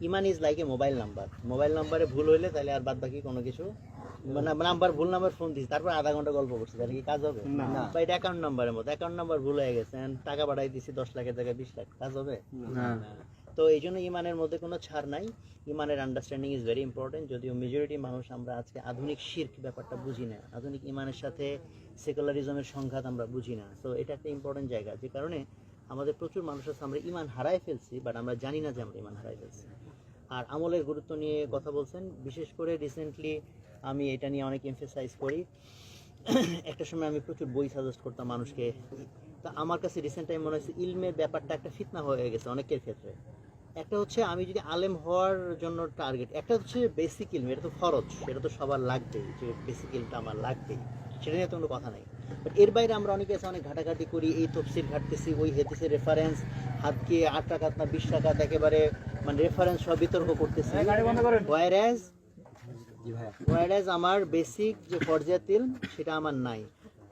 Iman is like a mobile নাম্বারে ভুল হইলে তাহলে আর বাদ বাকি কোনো কিছু মানে ভুল নাম্বার ফোন দিচ্ছি তারপর আধা ঘন্টা গল্প করছি তাহলে কি কাজ হবে না। বা এটা অ্যাকাউন্ট নাম্বারের মতো, অ্যাকাউন্ট নাম্বার ভুল হয়ে গেছে, টাকা পাঠাই দিচ্ছি 10 লাখের জায়গায় 20 লাখ, কাজ হবে না। তো এই জন্য ইমানের মধ্যে কোনো ছাড় নাই। ইমানের আন্ডারস্ট্যান্ডিং ইজ ভেরি ইম্পর্টেন্ট। যদিও মেজরিটি মানুষ আমরা আজকে আধুনিক শিরক ব্যাপারটা বুঝি না, আধুনিক ইমানের সাথে সেকুলারিজমের সংঘাত আমরা বুঝি না। তো এটা একটা ইম্পর্টেন্ট জায়গা, যে কারণে আমাদের প্রচুর মানুষ আছে আমরা ইমান হারাই ফেলছি, বাট আমরা জানি না যে আমরা ইমান হারাই ফেলছি। আর আমলের গুরুত্ব নিয়ে কথা বলছেন, বিশেষ করে রিসেন্টলি আমি এটা নিয়ে অনেক এমফেসাইজ করি। একটা সময় আমি প্রচুর বই সাজেস্ট করতাম মানুষকে। তা আমার কাছে রিসেন্ট টাইম মনে হচ্ছে ইলমের ব্যাপারটা একটা ফিতনা হয়ে গেছে অনেকের ক্ষেত্রে। একটা হচ্ছে আমি যদি আলেম হওয়ার জন্য টার্গেট, একটা হচ্ছে বেসিক ইলম, এটা তো ফরজ, সেটা তো সবার লাগবেই, যে বেসিক ইলমটা আমার লাগবেই, সেটা নিয়ে তো কোনো কথা নাই। বাট এর বাইরে আমরা অনেকে আছে অনেক ঘাটাঘাটি করি, এই তফসির ঘাটতেছি, ওই হেদিসের রেফারেন্স, হাতকে 8 টাকা না 20 টাকা একেবারে মানে রেফারেন্স সব বিতর্ক করতেছি। ওয়াইরাজ আমার বেসিক যে ফরজিয়াত ইলম সেটা আমার নাই।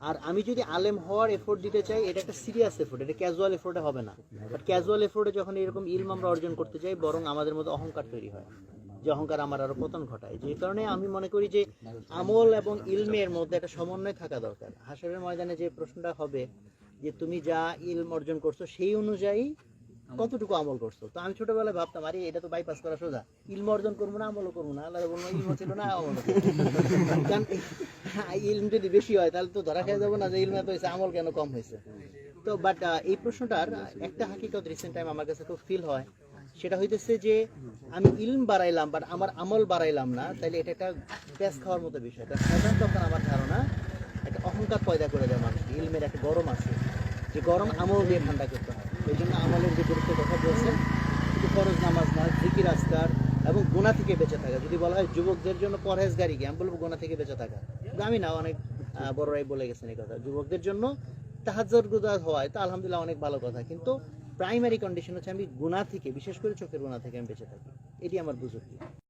আর আমি যদি আলেম হওয়ার এফোর্ট দিতে চাই, এটা একটা সিরিয়াস এফোর্ট, এটা ক্যাজুয়াল এফোর্টে হবে না। বাট ক্যাজুয়াল এফোর্টে যখন এরকম ইলম আমরা অর্জন করতে চাই, বরং আমাদের মধ্যে অহংকার তৈরি হয়, যে অহংকার আমার আরো পতন ঘটায়। যে কারণে আমি মনে করি যে আমল এবং ইলমের মধ্যে একটা সমন্বয় থাকা দরকার। হাসরের ময়দানে যে প্রশ্নটা হবে যে তুমি যা ইলম অর্জন করছো সেই অনুযায়ী কতটুকু আমল করছো। তো আমি ছোটবেলায় ভাবতাম আরে এটা তো বাইপাস করা সোজা, ইলম অর্জন করবো না আমলও করবো না, আল্লাহ বলবো ইলম ছিল না আমল। কারণ ইলম যদি বেশি হয় তাহলে তো ধরা খেয়ে যাবো না যে ইলম এত হয়েছে আমল কেন কম হয়েছে। তো বাট এই প্রশ্নটার একটা হাকিকত রিসেন্ট টাইম আমার কাছে খুব ফিল হয়, সেটা হইতেছে যে আমি ইলম বাড়াইলাম বাট আমার আমল বাড়াইলাম না, তাহলে এটা একটা প্যাস খাওয়ার মতো বিষয়। কারণ সাধারণত আমার ধারণা একটা অহংকার পয়দা করে দেয় মানুষ। ইলমের একটা গরম আছে, যে গরম আমল দিয়ে ঠান্ডা করতে হয়। এই জন্য আমলের যে গুরুত্বের কথা বলছেন, শুধু ফরজ নামাজ না, জিকির আজকার এবং গুনাহ থেকে বেঁচে থাকা। যদি বলা হয় যুবকদের জন্য পরহেজগারি কি, আমি বলবো গুনাহ থেকে বেঁচে থাকা। আমি না, অনেক বড়রাই বলে গেছেন এই কথা। যুবকদের জন্য তাহাজ্জুদ গুজার হয় তো আলহামদুলিল্লাহ অনেক ভালো কথা, কিন্তু প্রাইমারি কন্ডিশন হচ্ছে আমি গুনাহ থেকে, বিশেষ করে চোখের গুনাহ থেকে আমি বেঁচে থাকি। এটি আমার বুঝুর্গি।